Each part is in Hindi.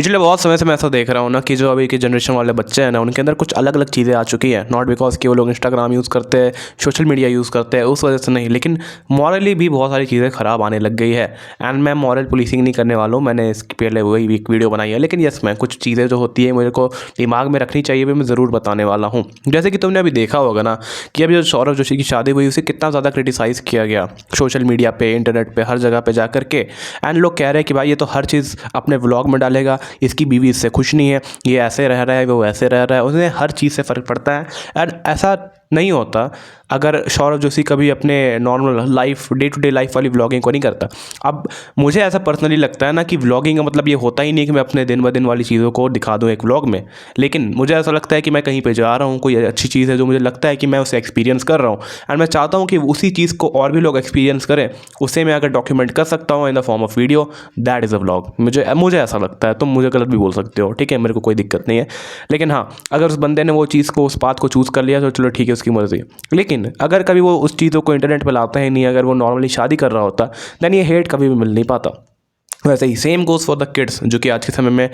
पिछले बहुत समय से मैं ऐसा देख रहा हूँ ना कि जो अभी की जनरेशन वाले बच्चे हैं ना, उनके अंदर कुछ अलग अलग चीज़ें आ चुकी हैं। नॉट बिकॉज कि वो लोग इंस्टाग्राम यूज़ करते हैं, सोशल मीडिया यूज़ करते हैं, उस वजह से नहीं, लेकिन मॉरली भी बहुत सारी चीज़ें ख़राब आने लग गई है। एंड मैं मॉरल पुलिसिंग नहीं करने वाला हूँ, मैंने इसके पहले वही एक वीडियो बनाई है, लेकिन यस, मैं कुछ चीज़ें जो होती है मेरे को दिमाग में रखनी चाहिए, मैं ज़रूर बताने वाला हूँ। जैसे कि तुमने अभी देखा होगा ना कि अभी जो सौरभ जोशी की शादी हुई, उसे कितना ज़्यादा क्रिटिसाइज़ किया गया सोशल मीडिया पे, इंटरनेट पे, हर जगह पे जा करके। एंड लोग कह रहे हैं कि भाई ये तो हर चीज़ अपने व्लॉग में डालेगा, इसकी बीवी इससे खुश नहीं है, ये ऐसे रह रहा है, वो वैसे रह रहा है, उन्हें हर चीज़ से फ़र्क पड़ता है। एंड ऐसा नहीं होता अगर सौरभ जोशी कभी अपने normal life, day to day life वाली व्लॉगिंग को नहीं करता। अब मुझे ऐसा पर्सनली लगता है ना कि व्लॉगिंग का मतलब ये होता ही नहीं कि मैं अपने दिन ब दिन वाली चीज़ों को दिखा दूँ एक व्लॉग में, लेकिन मुझे ऐसा लगता है कि मैं कहीं पे जा रहा हूँ, कोई अच्छी चीज़ है जो मुझे लगता है कि मैं उसे एक्सपीरियंस कर रहा हूँ, एंड मैं चाहता हूँ कि उसी चीज़ को और भी लोग एक्सपीरियंस करें, उसे मैं अगर डॉक्यूमेंट कर सकता हूँ in the form of video, that is a vlog. मुझे ऐसा लगता है। तुम मुझे गलत भी बोल सकते हो, ठीक है, मेरे को कोई दिक्कत नहीं है। लेकिन हाँ, अगर उस बंदे ने वो चीज़ को, उस बात को चूज़ कर लिया तो चलो ठीक है, उसकी मर्ज़ी। लेकिन अगर कभी वो उस चीज़ों को इंटरनेट पे लाता ही नहीं, अगर वो नॉर्मली शादी कर रहा होता, देन ये हेट कभी भी मिल नहीं पाता। वैसे ही same goes for the kids जो कि आज के समय में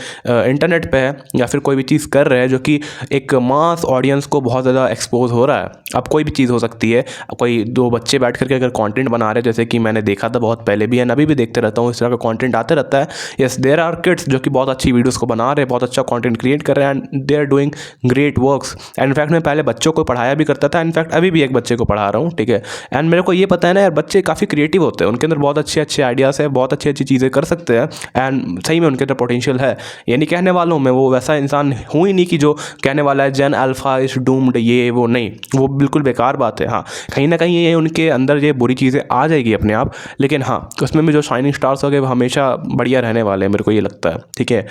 इंटरनेट पे है या फिर कोई भी चीज़ कर रहे हैं जो कि एक मास ऑडियंस को बहुत ज़्यादा एक्सपोज हो रहा है। अब कोई भी चीज़ हो सकती है। अब कोई दो बच्चे बैठ करके अगर कंटेंट बना रहे हैं, जैसे कि मैंने देखा था बहुत पहले भी, है अभी भी देखते रहता हूँ, इस तरह का कंटेंट आते रहता है। यस, देयर आर किड्स जो कि बहुत अच्छी वीडियोज़ को बना रहे हैं, बहुत अच्छा कंटेंट क्रिएट कर रहे हैं, and they are doing great works. And in fact मैं पहले बच्चों को पढ़ाया भी करता था, इनफैक्ट अभी भी एक बच्चे को पढ़ा रहा हूँ, ठीक है। एंड मेरे को ये पता है ना यार, बच्चे काफ़ी क्रिएटिव होते हैं, उनके अंदर बहुत अच्छे अच्छे आइडियाज़ है, बहुत अच्छी अच्छी चीज़ें कर सकते हैं, एंड सही में उनके अंदर पोटेंशियल है। ये नहीं कहने वाला हूँ मैं वो वैसा इंसान हूँ ही नहीं कि जो कहने वाला है जेन अल्फ़ा इज़ डूम्ड, ये वो नहीं, वो बिल्कुल बेकार बात है। हाँ, कहीं ना कहीं ये उनके अंदर ये बुरी चीज़ें आ जाएगी अपने आप, लेकिन हाँ, उसमें भी जो शाइनिंग स्टार्स हो गए वो हमेशा बढ़िया रहने वाले हैं, मेरे को ये लगता है, ठीक है।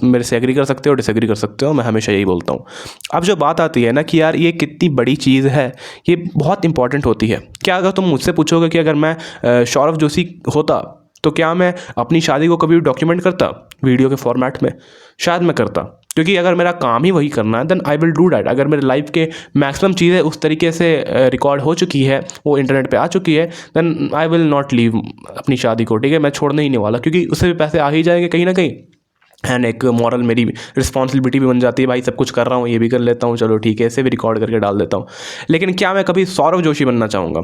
मेरे से एग्री कर सकते हो, डिसएग्री कर सकते हो, मैं हमेशा यही बोलता हूँ। अब जो बात आती है ना कि यार ये कितनी बड़ी चीज़ है, ये बहुत इंपॉर्टेंट होती है। क्या अगर तुम मुझसे पूछोगे कि अगर मैं सौरभ जोशी होता तो क्या मैं अपनी शादी को कभी डॉक्यूमेंट करता वीडियो के फॉर्मेट में? शायद मैं करता, क्योंकि अगर मेरा काम ही वही करना है then I will do that. अगर मेरे लाइफ के मैक्सिमम चीज़ें उस तरीके से रिकॉर्ड हो चुकी है, वो इंटरनेट पे आ चुकी है, then I will not leave अपनी शादी को, ठीक है। मैं छोड़ने ही नहीं वाला, क्योंकि उससे भी पैसे आ ही जाएंगे कहीं ना कहीं, एंड एक मॉरल मेरी रिस्पॉन्सिबिलिटी भी बन जाती है, भाई सब कुछ कर रहा हूँ, ये भी कर लेता हूँ, चलो ठीक है, इसे भी रिकॉर्ड करके डाल देता हूँ। लेकिन क्या मैं कभी सौरभ जोशी बनना चाहूँगा?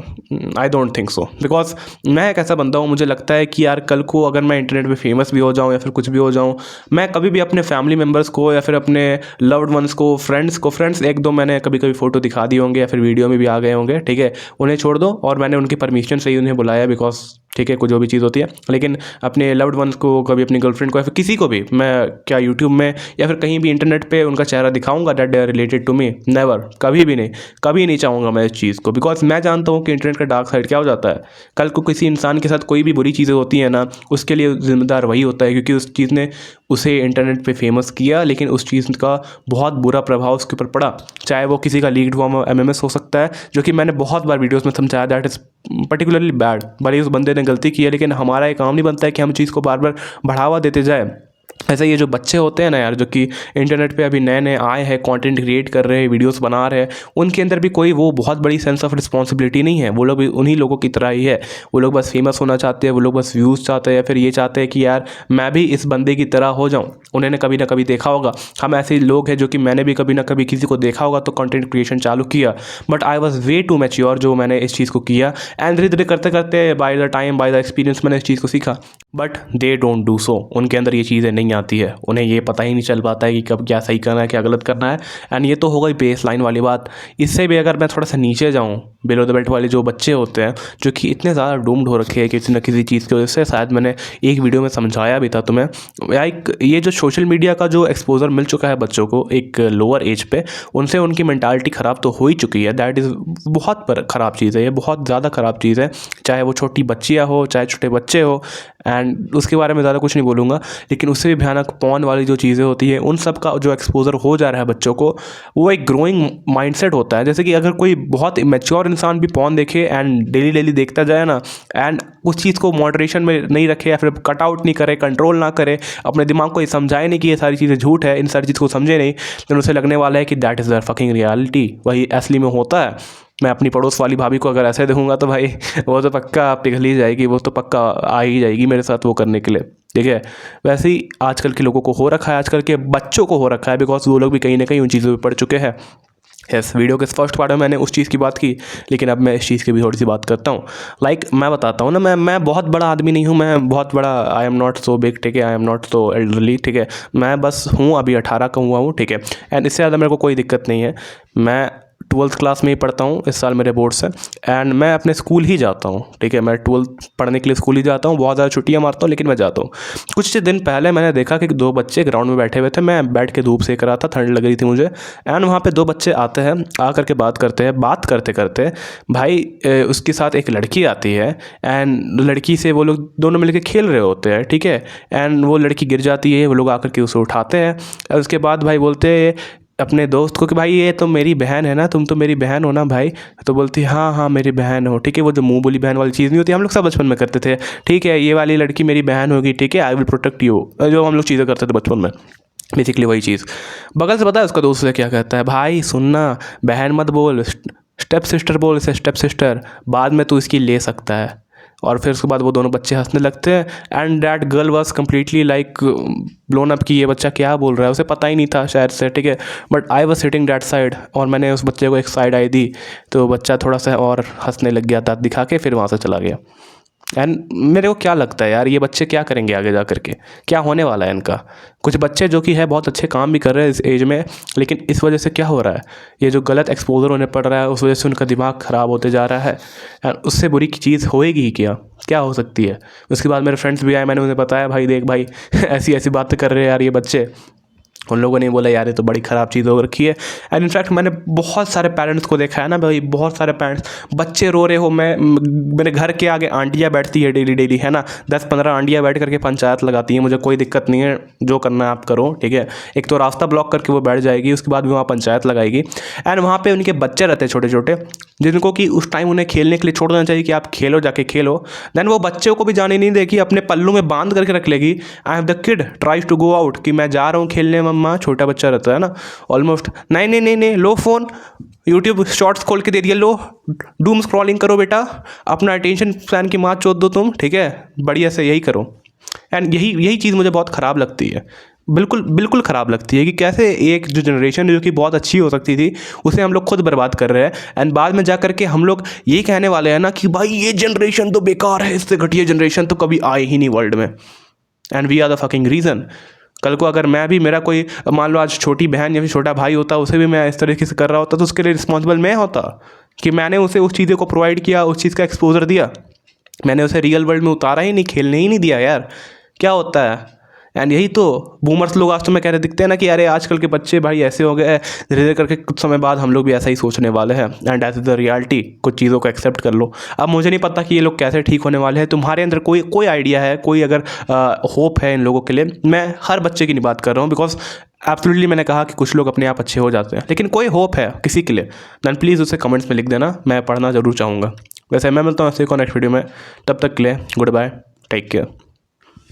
I don't think so, because मैं एक ऐसा बंदा हूँ, मुझे लगता है कि यार कल को अगर मैं इंटरनेट पे फेमस भी हो जाऊँ या फिर कुछ भी हो जाऊँ, मैं कभी भी अपने फैमिली मेम्बर्स को या फिर अपने लव्ड वंस को, फ्रेंड्स एक दो मैंने कभी कभी फ़ोटो दिखा दिए होंगे या फिर वीडियो में भी आ गए होंगे, ठीक है, उन्हें छोड़ दो, और मैंने उनकी परमिशन से ही उन्हें बुलाया, बिकॉज ठीक है, कुछ जो भी चीज़ होती है। लेकिन अपने लव्ड वंस को, कभी अपनी गर्लफ्रेंड को या फिर किसी को भी मैं क्या यूट्यूब में या फिर कहीं भी इंटरनेट पे उनका चेहरा दिखाऊंगा that they are related to me? Never, कभी भी नहीं, कभी नहीं चाहूँगा मैं इस चीज़ को, बिकॉज मैं जानता हूँ कि इंटरनेट का डार्क साइड क्या हो जाता है। कल को किसी इंसान के साथ कोई भी बुरी चीज़ें होती हैं ना, उसके लिए जिम्मेदार वही होता है, क्योंकि उस चीज़ ने उसे इंटरनेट पे फेमस किया, लेकिन उस चीज़ का बहुत बुरा प्रभाव उसके ऊपर पड़ा। चाहे वो किसी का लीक्ड हुआ एमएमएस हो सकता है, जो कि मैंने बहुत बार वीडियोस में समझाया, दैट इज़ पर्टिकुलरली बैड। भले उस बंदे ने गलती की है, लेकिन हमारा ये काम नहीं बनता है कि हम चीज़ को बार बार बढ़ावा देते जाए। ऐसे ये जो बच्चे होते हैं ना यार, जो कि इंटरनेट पे अभी नए नए आए हैं, कंटेंट क्रिएट कर रहे हैं, वीडियोस बना रहे हैं, उनके अंदर भी कोई वो बहुत बड़ी सेंस ऑफ रिस्पॉन्सिबिलिटी नहीं है। वो लोग भी उन्हीं लोगों की तरह ही है, वो लोग बस फेमस होना चाहते हैं, वो लोग बस व्यूज़ चाहते हैं, या फिर ये चाहते हैं कि यार मैं भी इस बंदे की तरह हो जाऊँ। उन्होंने कभी ना कभी देखा होगा, हम ऐसे लोग हैं जो कि मैंने भी कभी ना कभी किसी को देखा होगा तो कंटेंट क्रिएशन चालू किया, but I was way too mature जो मैंने इस चीज़ को किया, एंड धीरे धीरे करते करते by the time, by the experience मैंने इस चीज़ को सीखा। But they don't do so, उनके अंदर ये चीज़ें नहीं आती है, उन्हें ये पता ही नहीं चल पाता है कि कब क्या सही करना है, क्या गलत करना है। एंड ये तो हो गई बेस लाइन वाली बात। इससे भी अगर मैं थोड़ा सा नीचे जाऊँ, बिलो द बेल्ट वाले जो बच्चे होते हैं, जो कि इतने ज़्यादा डूम्ड हो रखे हैं किसी न किसी चीज़ की वजह से, शायद मैंने एक वीडियो में समझाया भी था तुम्हें, लाइक ये जो सोशल मीडिया का जो एक्सपोजर मिल चुका है बच्चों को एक लोअर एज पे, उनसे उनकी मेंटालिटी ख़राब तो हो ही चुकी है। दैट इज़ बहुत ख़राब चीज़ है, ये बहुत ज़्यादा ख़राब चीज़ है, चाहे वो छोटी बच्चियाँ हो, चाहे छोटे बच्चे हो। एंड उसके बारे में ज़्यादा कुछ नहीं बोलूँगा, लेकिन उससे भी भयानक पॉर्न वाली जो चीज़ें होती है, उन सब का जो एक्सपोजर हो जा रहा है बच्चों को, वो एक ग्रोइंग माइंडसेट होता है। जैसे कि अगर कोई बहुत मैच्योर इंसान भी पॉर्न देखे एंड डेली डेली देखता जाए ना, एंड उस चीज़ को मॉडरेशन में नहीं रखे या फिर कट आउट नहीं करे, कंट्रोल ना करे, अपने दिमाग को ये समझाए नहीं कि ये सारी चीज़ें झूठ है, इन सारी चीज़ को समझे नहीं, तो उसे लगने वाला है कि that is the fucking reality, वही असली में होता है। मैं अपनी पड़ोस वाली भाभी को अगर ऐसे देखूंगा तो भाई वो तो पक्का पिघल ही जाएगी, वो तो पक्का आ ही जाएगी मेरे साथ वो करने के लिए। ठीक है। वैसे ही आजकल के लोगों को हो रखा है, आजकल के बच्चों को हो रखा है, बिकॉज वो लोग भी कहीं ना कहीं उन चीज़ों पे पढ़ चुके हैं। यस, वीडियो के फर्स्ट पार्ट में मैंने उस चीज़ की बात की, लेकिन अब मैं इस चीज़ की भी थोड़ी सी बात करता हूँ। मैं बताता हूँ ना, मैं बहुत बड़ा आदमी नहीं हूँ, मैं बहुत बड़ा, I am not so big, ठीक है, I am not so elderly, ठीक है। मैं बस हूँ अभी 18 का हुआ हूँ, ठीक है। एंड इससे ज़्यादा मेरे को कोई दिक्कत नहीं है। मैं 12th क्लास में ही पढ़ता हूँ, इस साल मेरे बोर्ड्स हैं। एंड मैं अपने स्कूल ही जाता हूँ, ठीक है। मैं 12th पढ़ने के लिए स्कूल ही जाता हूँ, बहुत ज़्यादा छुट्टियाँ मारता हूँ, लेकिन मैं जाता हूँ। कुछ दिन पहले मैंने देखा कि 2 बच्चे ग्राउंड में बैठे हुए थे, मैं बैठ के धूप सेक रहा था, ठंड लग रही थी मुझे। एंड वहाँ पे 2 बच्चे आते हैं, आ करके बात करते हैं। बात करते करते भाई उसके साथ एक लड़की आती है, एंड लड़की से वो लोग दोनों मिलकर खेल रहे होते हैं, ठीक है। एंड वो लड़की गिर जाती है, वो लोग आकर के उसे उठाते हैं। और उसके बाद भाई बोलते हैं अपने दोस्त को कि भाई ये तो मेरी बहन है ना, तुम तो मेरी बहन हो ना भाई। तो बोलती है हाँ हाँ मेरी बहन हो, ठीक है। वो जो मुंह बोली बहन वाली चीज़ नहीं होती, हम लोग सब बचपन में करते थे, ठीक है। ये वाली लड़की मेरी बहन होगी, ठीक है, आई विल प्रोटेक्ट यू, जो हम लोग चीज़ें करते थे बचपन में, बेसिकली वही चीज़। बगल से पता है उसका दोस्त से क्या कहता है, भाई सुनना, बहन मत बोल, स्टेप सिस्टर बोल इसे, स्टेप सिस्टर, बाद में तू इसकी ले सकता है। और फिर उसके बाद वो दोनों बच्चे हंसने लगते हैं। And that girl was completely like blown up कि ये बच्चा क्या बोल रहा है, उसे पता ही नहीं था शायद से, ठीक है। But I was sitting that side, और मैंने उस बच्चे को एक साइड आई दी, तो बच्चा थोड़ा सा और हंसने लग गया, दांत दिखा के, फिर वहाँ से चला गया। एंड मेरे को क्या लगता है यार, ये बच्चे क्या करेंगे आगे जा करके, क्या होने वाला है इनका। कुछ बच्चे जो कि है बहुत अच्छे काम भी कर रहे हैं इस एज में, लेकिन इस वजह से क्या हो रहा है, ये जो गलत एक्सपोजर उन्हें पड़ रहा है, उस वजह से उनका दिमाग ख़राब होते जा रहा है। एंड उससे बुरी चीज़ होएगी ही क्या, क्या हो सकती है। उसके बाद मेरे फ्रेंड्स भी आए, मैंने उन्हें बताया भाई देख भाई ऐसी ऐसी बातें कर रहे हैं यार ये बच्चे। उन लोगों ने बोला यार ये तो बड़ी ख़राब चीज़ हो रखी है। एंड इनफैक्ट मैंने बहुत सारे पेरेंट्स को देखा है ना भाई, बहुत सारे पेरेंट्स, बच्चे रो रहे हो, मेरे घर के आगे आंटियाँ बैठती है डेली डेली, है ना, 10-15 आंटियाँ बैठ करके पंचायत लगाती हैं। मुझे कोई दिक्कत नहीं है, जो करना है आप करो, ठीक है। एक तो रास्ता ब्लॉक करके वो बैठ जाएगी, उसके बाद भी वहाँ पंचायत लगाएगी। एंड वहाँ पर उनके बच्चे रहते हैं छोटे छोटे, जिनको कि उस टाइम उन्हें खेलने के लिए छोड़ देना चाहिए कि आप खेलो, जाके खेलो। देन वो बच्चों को भी जाने नहीं देगी, अपने पल्लू में बांध करके रख लेगी। I have the kid tries to go out, कि मैं जा रहा हूँ खेलने मम्मा, छोटा बच्चा रहता है ना ऑलमोस्ट, नहीं नहीं नहीं नहीं, लो फ़ोन, यूट्यूब शॉर्ट्स खोल के दे दिया, लो डूम स्क्रॉलिंग करो बेटा, अपना अटेंशन स्पैन की माँ चोद दो तुम, ठीक है, बढ़िया से यही करो। एंड यही चीज़ मुझे बहुत ख़राब लगती है, बिल्कुल बिल्कुल ख़राब लगती है, कि कैसे एक जो जनरेशन जो कि बहुत अच्छी हो सकती थी, उसे हम लोग खुद बर्बाद कर रहे हैं। एंड बाद में जा कर के हम लोग यही कहने वाले हैं ना कि भाई ये जनरेशन तो बेकार है, इससे घटिया जनरेशन तो कभी आए ही नहीं वर्ल्ड में। And we are the fucking reason. कल को अगर मैं भी, मेरा कोई मान लो आज छोटी बहन या फिर छोटा भाई होता, उसे भी मैं इस तरीके से कर रहा होता, तो उसके लिए रिस्पॉन्सिबल मैं होता, कि मैंने उसे उस चीज़ों को प्रोवाइड किया, उस चीज़ का एक्सपोजर दिया, मैंने उसे रियल वर्ल्ड में उतारा ही नहीं, खेलने ही नहीं दिया यार, क्या होता है। एंड यही तो बूमर्स लोग आज तो मैं कह रहे दिखते हैं ना कि अरे आजकल के बच्चे भाई ऐसे हो गए, धीरे धीरे करके कुछ समय बाद हम लोग भी ऐसा ही सोचने वाले हैं। एंड एज द रियलिटी, कुछ चीज़ों को एक्सेप्ट कर लो। अब मुझे नहीं पता कि ये लोग कैसे ठीक होने वाले हैं, तुम्हारे अंदर कोई कोई आइडिया है, कोई अगर होप है इन लोगों के लिए। मैं हर बच्चे की नहीं बात कर रहा हूँ, बिकॉज एब्सोल्युटली मैंने कहा कि कुछ लोग अपने आप अच्छे हो जाते हैं, लेकिन कोई होप है किसी के लिए, दैन प्लीज़ उसे कमेंट्स में लिख देना, मैं पढ़ना ज़रूर चाहूँगा। वैसे मैं मिलता हूँ ऐसे को नेक्स्ट वीडियो में, तब तक के लिए गुड बाय, टेक केयर।